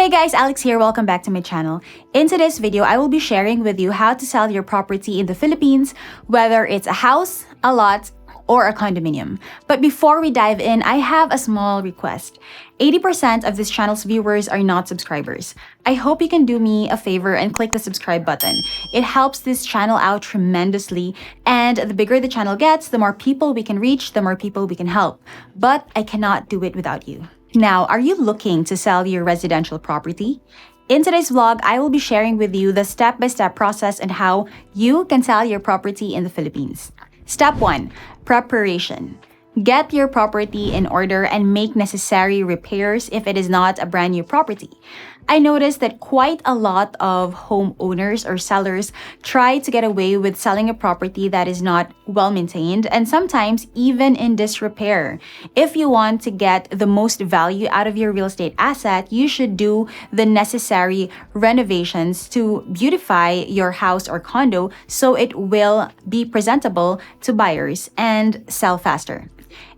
Hey guys, Alex here. Welcome back to my channel. In today's video, I will be sharing with you how to sell your property in the Philippines, whether it's a house, a lot, or a condominium. But before we dive in, I have a small request. 80% of this channel's viewers are not subscribers. I hope you can do me a favor and click the subscribe button. It helps this channel out tremendously, and the bigger the channel gets, the more people we can reach, the more people we can help. But I cannot do it without you. Now, are you looking to sell your residential property? In today's vlog, I will be sharing with you the step-by-step process and how you can sell your property in the Philippines. Step 1. Preparation. Get your property in order and make necessary repairs if it is not a brand new property. I noticed that quite a lot of homeowners or sellers try to get away with selling a property that is not well maintained and sometimes even in disrepair. If you want to get the most value out of your real estate asset, you should do the necessary renovations to beautify your house or condo so it will be presentable to buyers and sell faster.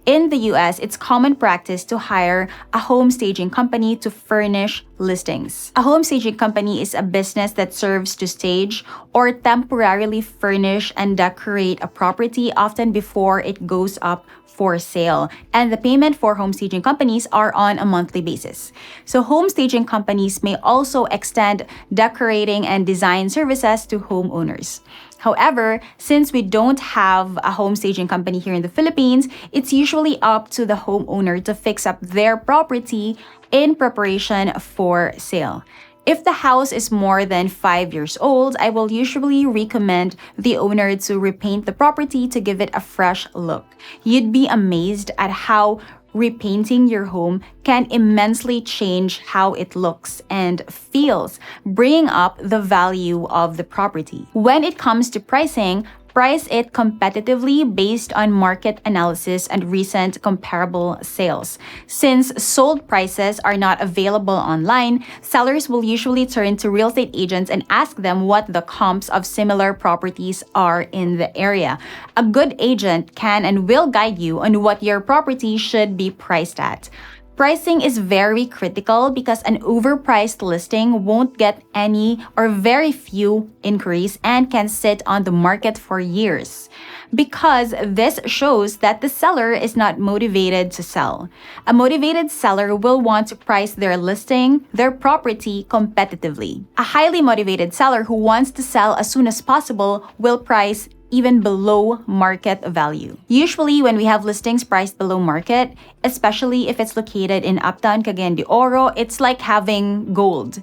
In the US, it's common practice to hire a home staging company to furnish listings. A home staging company is a business that serves to stage or temporarily furnish and decorate a property often before it goes up for sale. And the payment for home staging companies are on a monthly basis. So home staging companies may also extend decorating and design services to homeowners. However, since we don't have a home staging company here in the Philippines, it's usually up to the homeowner to fix up their property in preparation for sale. If the house is more than 5 years old, I will usually recommend the owner to repaint the property to give it a fresh look. You'd be amazed at how repainting your home can immensely change how it looks and feels, bringing up the value of the property. When it comes to pricing, price it competitively based on market analysis and recent comparable sales. Since sold prices are not available online, sellers will usually turn to real estate agents and ask them what the comps of similar properties are in the area. A good agent can and will guide you on what your property should be priced at. Pricing is very critical because an overpriced listing won't get any or very few inquiries and can sit on the market for years. Because this shows that the seller is not motivated to sell. A motivated seller will want to price their listing, their property competitively. A highly motivated seller who wants to sell as soon as possible will price even below market value. Usually, when we have listings priced below market, especially if it's located in uptown Cagayan de Oro, it's like having gold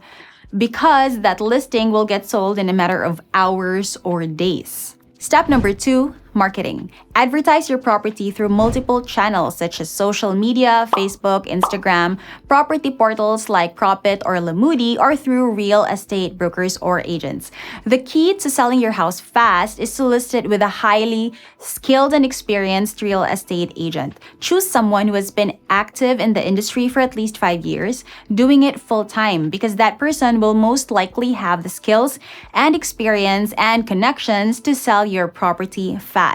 because that listing will get sold in a matter of hours or days. Step number 2, marketing. Advertise your property through multiple channels such as social media, Facebook, Instagram, property portals like Propit or Lamudi, or through real estate brokers or agents. The key to selling your house fast is to list it with a highly skilled and experienced real estate agent. Choose someone who has been active in the industry for at least 5 years, doing it full time, because that person will most likely have the skills and experience and connections to sell your property fast.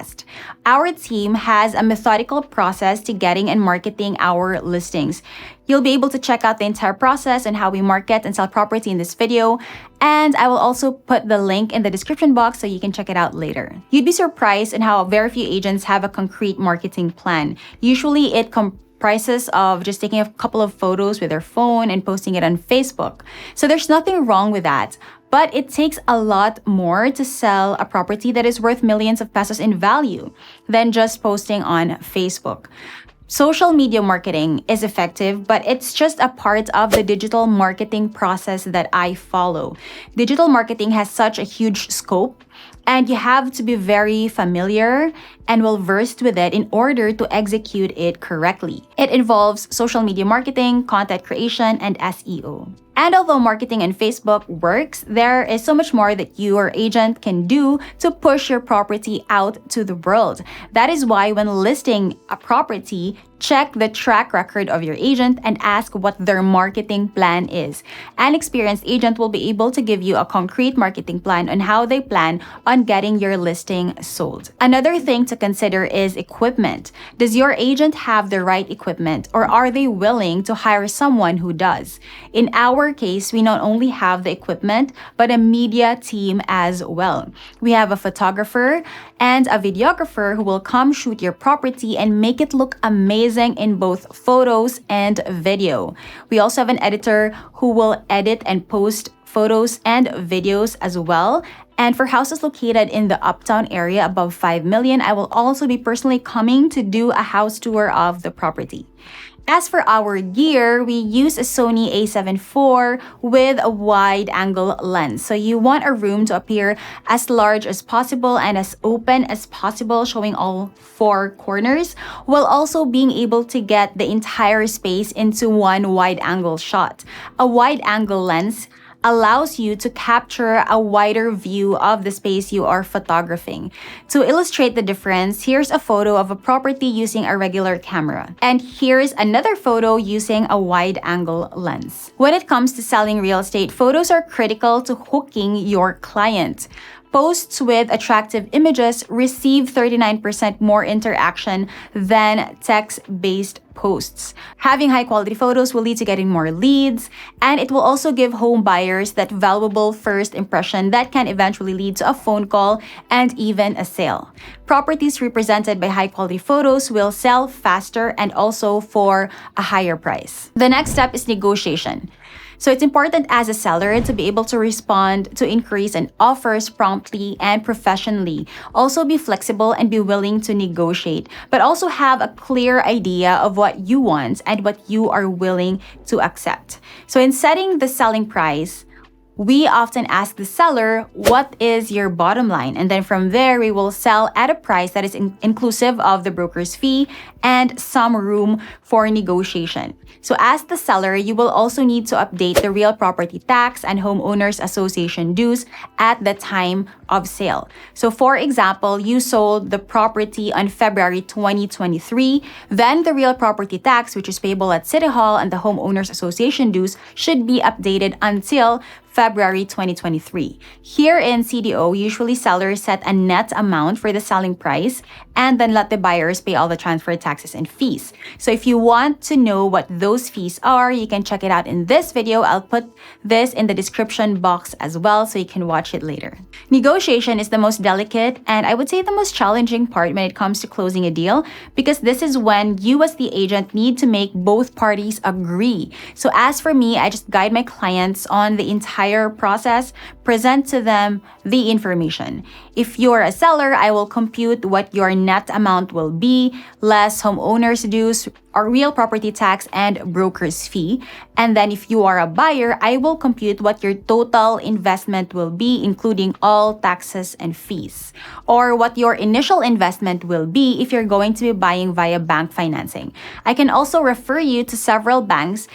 Our team has a methodical process to getting and marketing our listings. You'll be able to check out the entire process and how we market and sell property in this video, and I will also put the link in the description box so you can check it out later. You'd be surprised in how very few agents have a concrete marketing plan. Usually it comprises of just taking a couple of photos with their phone and posting it on Facebook. So there's nothing wrong with that. But it takes a lot more to sell a property that is worth millions of pesos in value than just posting on Facebook. Social media marketing is effective, but it's just a part of the digital marketing process that I follow. Digital marketing has such a huge scope, and you have to be very familiar and well-versed with it in order to execute it correctly. It involves social media marketing, content creation, and SEO. And although marketing on Facebook works, there is so much more that your agent can do to push your property out to the world. That is why when listing a property, Check the track record of your agent and ask what their marketing plan is. An experienced agent will be able to give you a concrete marketing plan on how they plan on getting your listing sold. Another thing to consider is equipment. Does your agent have the right equipment, or are they willing to hire someone who does? In our case, we not only have the equipment, but a media team as well. We have a photographer and a videographer who will come shoot your property and make it look amazing in both photos and video. We also have an editor who will edit and post photos and videos as well. And for houses located in the uptown area above 5 million, I will also be personally coming to do a house tour of the property. As for our gear, we use a Sony a7 IV with a wide-angle lens. So you want a room to appear as large as possible and as open as possible, showing all 4 corners, while also being able to get the entire space into one wide-angle shot. A wide-angle lens allows you to capture a wider view of the space you are photographing. To illustrate the difference, here's a photo of a property using a regular camera. And here's another photo using a wide-angle lens. When it comes to selling real estate, photos are critical to hooking your client. Posts with attractive images receive 39% more interaction than text-based posts. Having high-quality photos will lead to getting more leads, and it will also give home buyers that valuable first impression that can eventually lead to a phone call and even a sale. Properties represented by high-quality photos will sell faster and also for a higher price. The next step is negotiation. So it's important as a seller to be able to respond to inquiries and offers promptly and professionally. Also be flexible and be willing to negotiate, but also have a clear idea of what you want and what you are willing to accept. So in setting the selling price, we often ask the seller, what is your bottom line? And then from there, we will sell at a price that is inclusive of the broker's fee and some room for negotiation. So as the seller, you will also need to update the real property tax and homeowners association dues at the time of sale. So for example, you sold the property on February 2023, then the real property tax, which is payable at City Hall, and the homeowners association dues should be updated until February 2023. Here in CDO, usually sellers set a net amount for the selling price and then let the buyers pay all the transfer taxes and fees. So if you want to know what those fees are, you can check it out in this video. I'll put this in the description box as well so you can watch it later. Negotiation is the most delicate and I would say the most challenging part when it comes to closing a deal, because this is when you as the agent need to make both parties agree. So as for me, I just guide my clients on the entire process, present to them the information. If you're a seller, I will compute what your net amount will be, less homeowners dues, or real property tax and broker's fee. And then if you are a buyer, I will compute what your total investment will be, including all taxes and fees, or what your initial investment will be if you're going to be buying via bank financing. I can also refer you to several banks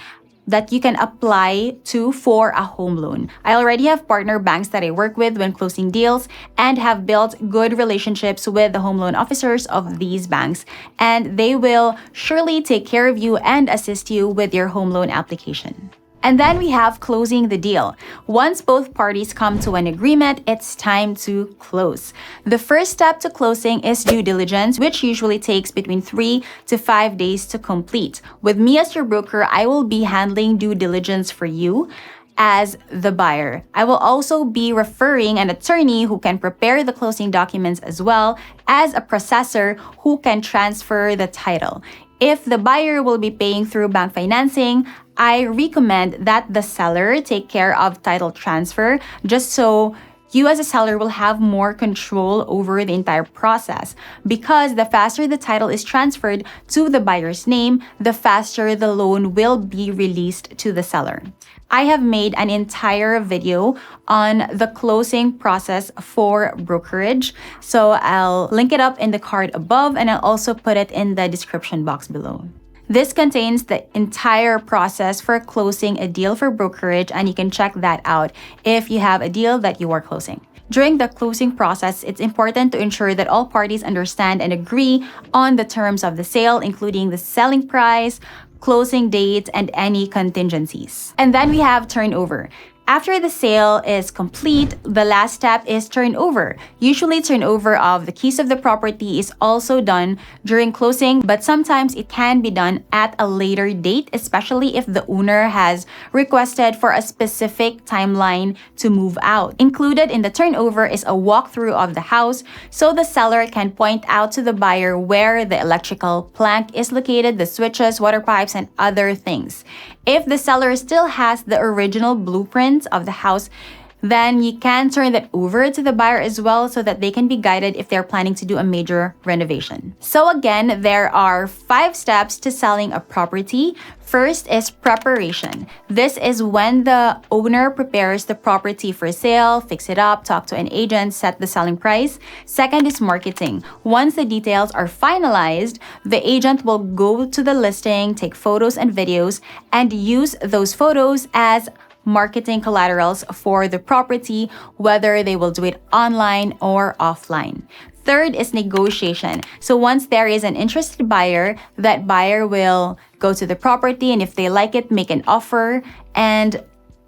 that you can apply to for a home loan. I already have partner banks that I work with when closing deals and have built good relationships with the home loan officers of these banks, and they will surely take care of you and assist you with your home loan application. And then we have closing the deal. Once both parties come to an agreement, it's time to close. The first step to closing is due diligence, which usually takes between 3 to 5 days to complete. With me as your broker, I will be handling due diligence for you as the buyer. I will also be referring an attorney who can prepare the closing documents as well as a processor who can transfer the title. If the buyer will be paying through bank financing, I recommend that the seller take care of title transfer, just so you as a seller will have more control over the entire process, because the faster the title is transferred to the buyer's name, the faster the loan will be released to the seller. I have made an entire video on the closing process for brokerage, so I'll link it up in the card above and I'll also put it in the description box below. This contains the entire process for closing a deal for brokerage, and you can check that out if you have a deal that you are closing. During the closing process, it's important to ensure that all parties understand and agree on the terms of the sale, including the selling price, closing date, and any contingencies. And then we have turnover. After the sale is complete, the last step is turnover. Usually, turnover of the keys of the property is also done during closing, but sometimes it can be done at a later date, especially if the owner has requested for a specific timeline to move out. Included in the turnover is a walkthrough of the house so the seller can point out to the buyer where the electrical plank is located, the switches, water pipes, and other things. If the seller still has the original blueprint of the house, then you can turn that over to the buyer as well so that they can be guided if they're planning to do a major renovation. So again, there are 5 steps to selling a property. First is preparation. This is when the owner prepares the property for sale, fix it up, talk to an agent, set the selling price. Second is marketing. Once the details are finalized, the agent will go to the listing, take photos and videos, and use those photos as marketing collaterals for the property, whether they will do it online or offline. Third is negotiation. So once there is an interested buyer, that buyer will go to the property, and if they like it, make an offer, and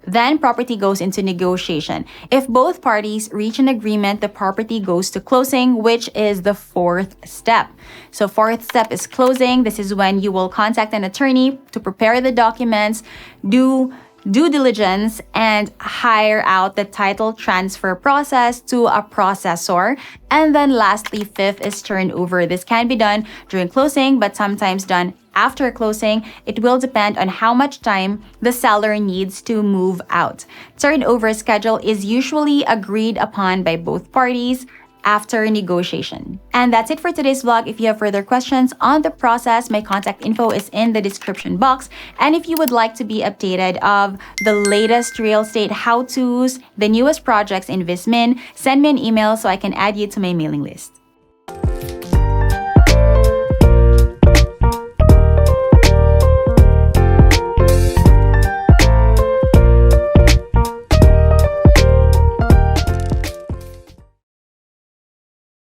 then property goes into negotiation. If both parties reach an agreement, the property goes to closing, which is the 4th step. So 4th step is closing. This is when you will contact an attorney to prepare the documents, do due diligence, and hire out the title transfer process to a processor. And then lastly, 5th is turnover. This can be done during closing, but sometimes done after closing. It will depend on how much time the seller needs to move out. Turnover schedule is usually agreed upon by both parties after negotiation. And that's it for today's vlog. If you have further questions on the process, my contact info is in the description box. And if you would like to be updated of the latest real estate how-tos, the newest projects in VisMin, send me an email so I can add you to my mailing list.